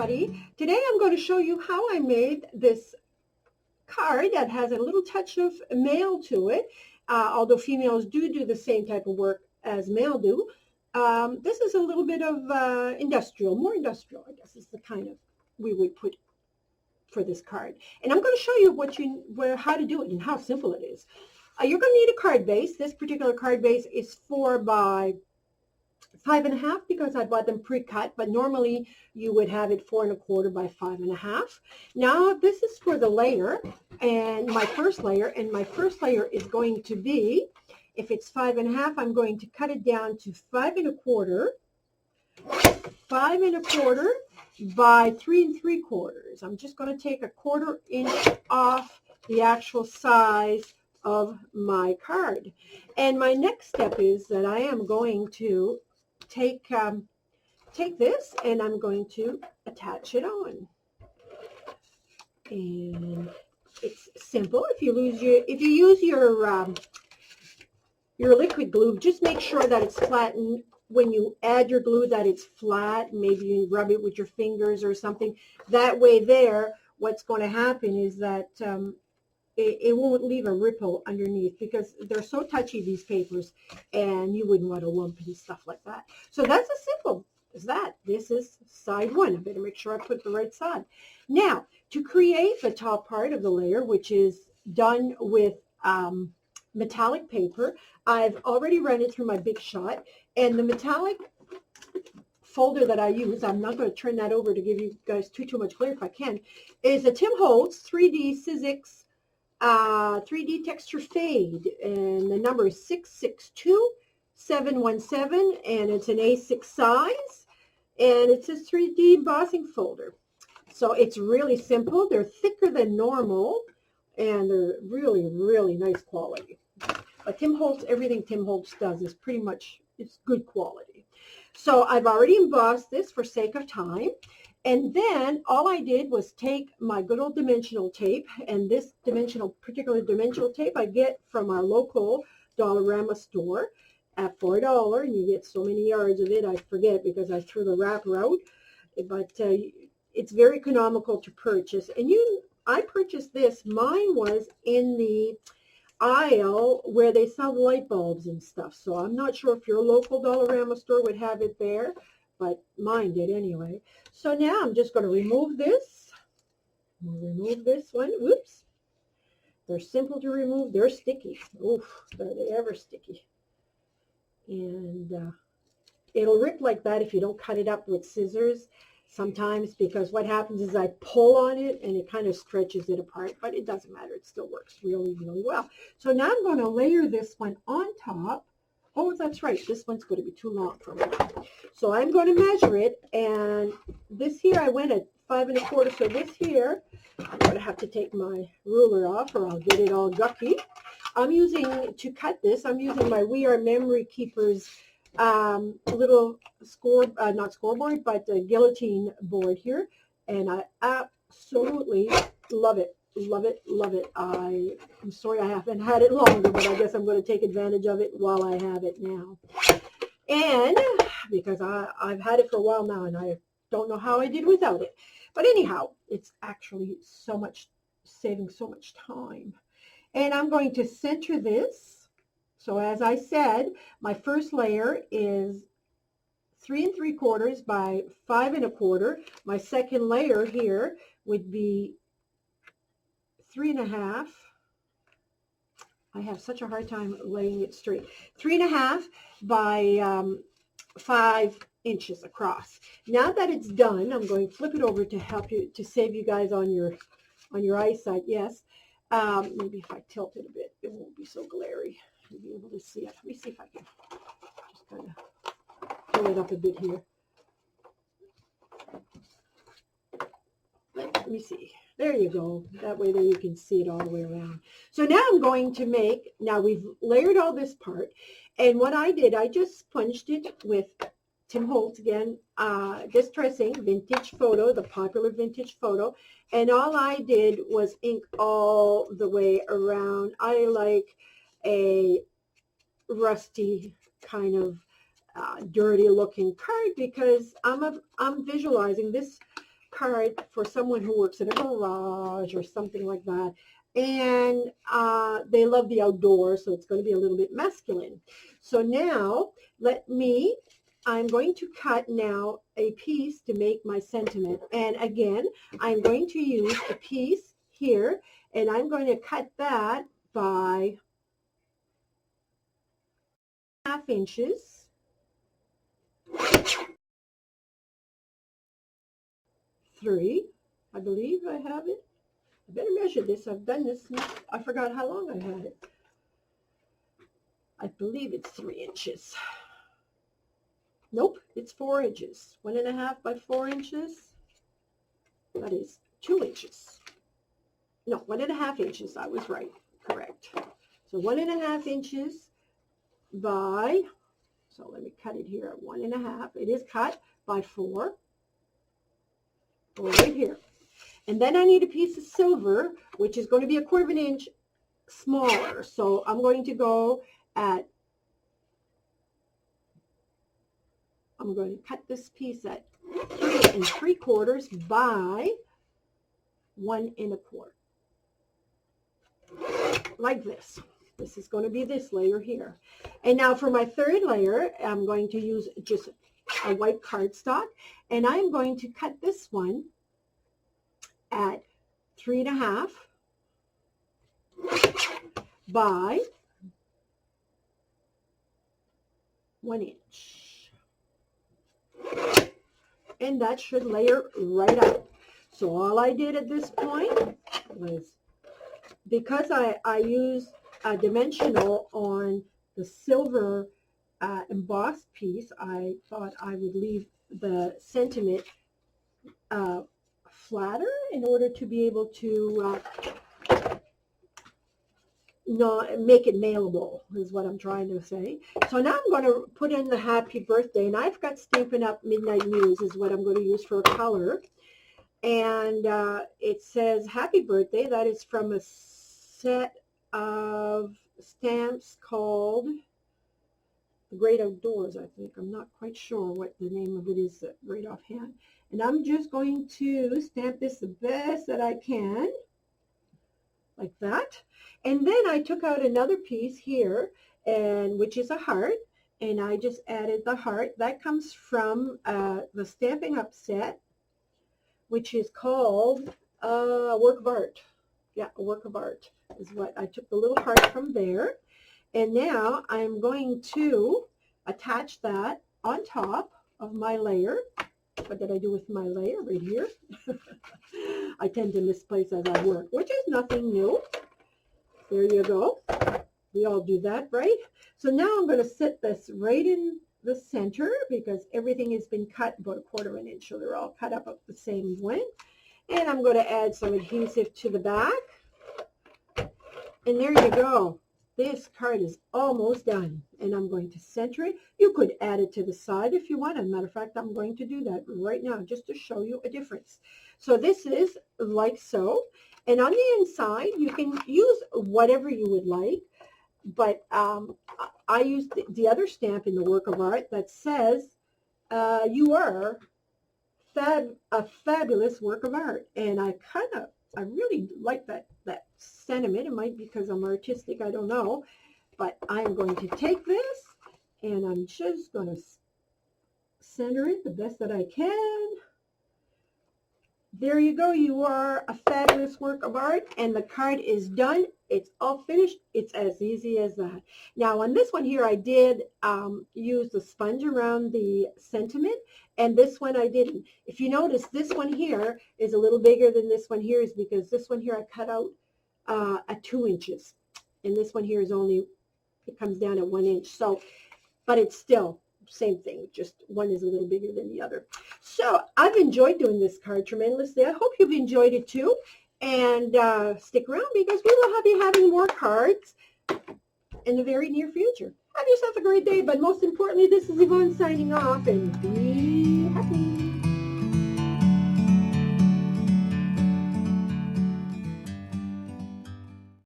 everybody. Today I'm going to show you how I made this card that has a little touch of male to it. Although females do the same type of work as male do. This is a little bit of industrial, more industrial, I guess is the kind of we would put for this card. And I'm going to show you how to do it and how simple it is. You're going to need a card base. This particular card base is 4 by 5.5 because I bought them pre-cut, but normally you would have it 4 1/4 by 5.5. Now this is for the layer and my first layer, is going to be, if it's 5.5, I'm going to cut it down to 5 1/4 by 3 3/4. I'm just going to take a 1/4 inch off the actual size of my card. And my next step is that I am going to take this and I'm going to attach it on. And it's simple. If you use your liquid glue, just make sure that it's flattened. When you add your glue, that it's flat. Maybe you rub it with your fingers or something. That way there, what's going to happen is that it won't leave a ripple underneath because they're so touchy, these papers, and you wouldn't want a lump and stuff like that. So that's as simple as that. This is side one. I better make sure I put the right side. Now, to create the top part of the layer, which is done with metallic paper, I've already run it through my Big Shot, and the metallic folder that I use, I'm not going to turn that over to give you guys too much glare if I can, is a Tim Holtz 3D Sizzix 3D texture fade, and the number is 662717, and it's an A6 size, and it says 3D embossing folder. So it's really simple. They're thicker than normal, and they're really nice quality. But Tim Holtz, everything Tim Holtz does is pretty much, it's good quality. So I've already embossed this for sake of time. And then all I did was take my good old dimensional tape, and this particular dimensional tape I get from our local Dollarama store at $4, and you get so many yards of it, I forget because I threw the wrapper out, but it's very economical to purchase. And I purchased this, mine was in the aisle where they sell light bulbs and stuff, so I'm not sure if your local Dollarama store would have it there, but mine did anyway. So now I'm just going to remove this. We'll remove this one. Whoops. They're simple to remove. They're sticky. Oof, are they ever sticky. And it'll rip like that if you don't cut it up with scissors sometimes, because what happens is I pull on it and it kind of stretches it apart, but it doesn't matter. It still works really well. So now I'm going to layer this one on top. Oh, that's right. This one's going to be too long for me. So I'm going to measure it, and this here I went at 5 1/4. So this here, I'm going to have to take my ruler off or I'll get it all gucky. To cut this, I'm using my We Are Memory Keepers little not scoreboard, but guillotine board here, and I absolutely love it. Love it. I'm sorry I haven't had it longer, but I guess I'm going to take advantage of it while I have it now. And because I've had it for a while now, and I don't know how I did without it. But anyhow, it's actually saving so much time. And I'm going to center this. So as I said, my first layer is 3 3/4 by 5 1/4. My second layer here would be 3 1/2. I have such a hard time laying it straight. 3 1/2 by 5 inches across. Now that it's done, I'm going to flip it over to help you, to save you guys on your eyesight. Yes, maybe if I tilt it a bit, it won't be so glary. You'll be able to see it. Let me see if I can just kind of pull it up a bit here. Let me see. There you go. That way there you can see it all the way around. So now I'm going to now we've layered all this part, and what I did, I just sponged it with Tim Holtz again, Distressing Vintage Photo, the popular vintage photo, and all I did was ink all the way around. I like a rusty kind of dirty looking card because I'm visualizing this card for someone who works in a garage or something like that, and they love the outdoors, so it's going to be a little bit masculine. So now I'm going to cut now a piece to make my sentiment. And again, I'm going to use a piece here, and I'm going to cut that by 1/2 inches. 3, I believe I have it. I better measure this. I've done this. I forgot how long I had it. I believe it's 3 inches. Nope, it's 4 inches. 1.5 by 4 inches. That is 2 inches. No, 1.5 inches. I was right. Correct. So 1.5 inches by, so let me cut it here at 1.5. It is cut by 4. Right here. And then I need a piece of silver, which is going to be 1/4 inch smaller. So I'm going to go at, I'm going to cut this piece at 3 3/4 by 1 1/4. Like this. This is going to be this layer here. And now for my third layer, I'm going to use just a white cardstock, and I'm going to cut this one at 3 1/2 by 1 inch. And that should layer right out. So all I did at this point was, because I used a dimensional on the silver embossed piece, I thought I would leave the sentiment flatter in order to be able to not make it mailable, is what I'm trying to say. So now I'm going to put in the happy birthday, and I've got Stampin' Up! Midnight Muse is what I'm going to use for a color. And it says happy birthday. That is from a set of stamps called The Great Outdoors, I think. I'm not quite sure what the name of it is right offhand. And I'm just going to stamp this the best that I can, like that. And then I took out another piece here, and which is a heart, and I just added the heart. That comes from the Stampin' Up! Set, which is called a work of art. Yeah, a work of art is what I took the little heart from there. And now I'm going to attach that on top of my layer. What did I do with my layer? Right here. I tend to misplace as I work, which is nothing new. There you go. We all do that, right? So now I'm going to set this right in the center, because everything has been cut about 1/4 inch, so they're all cut up the same way. And I'm going to add some adhesive to the back. And there you go. This card is almost done, and I'm going to center it. You could add it to the side if you want. As a matter of fact, I'm going to do that right now just to show you a difference. So this is like so. And on the inside, you can use whatever you would like. But I used the other stamp in the work of art that says, you are a fabulous work of art. And I really like that sentiment. It might be because I'm artistic, I don't know. But I'm going to take this, and I'm just going to center it the best that I can. There you go. You are a fabulous work of art, and the card is done. It's all finished. It's as easy as that. Now, on this one here, I did use the sponge around the sentiment, and this one I didn't. If you notice, this one here is a little bigger than this one here, is because this one here I cut out at 2 inches, and this one here is only, it comes down at 1 inch. So, but it's still same thing, just one is a little bigger than the other. So I've enjoyed doing this card tremendously. I hope you've enjoyed it too, and stick around, because we will be having more cards in the very near future. Have yourself a great day, but most importantly, this is Yvonne signing off, and be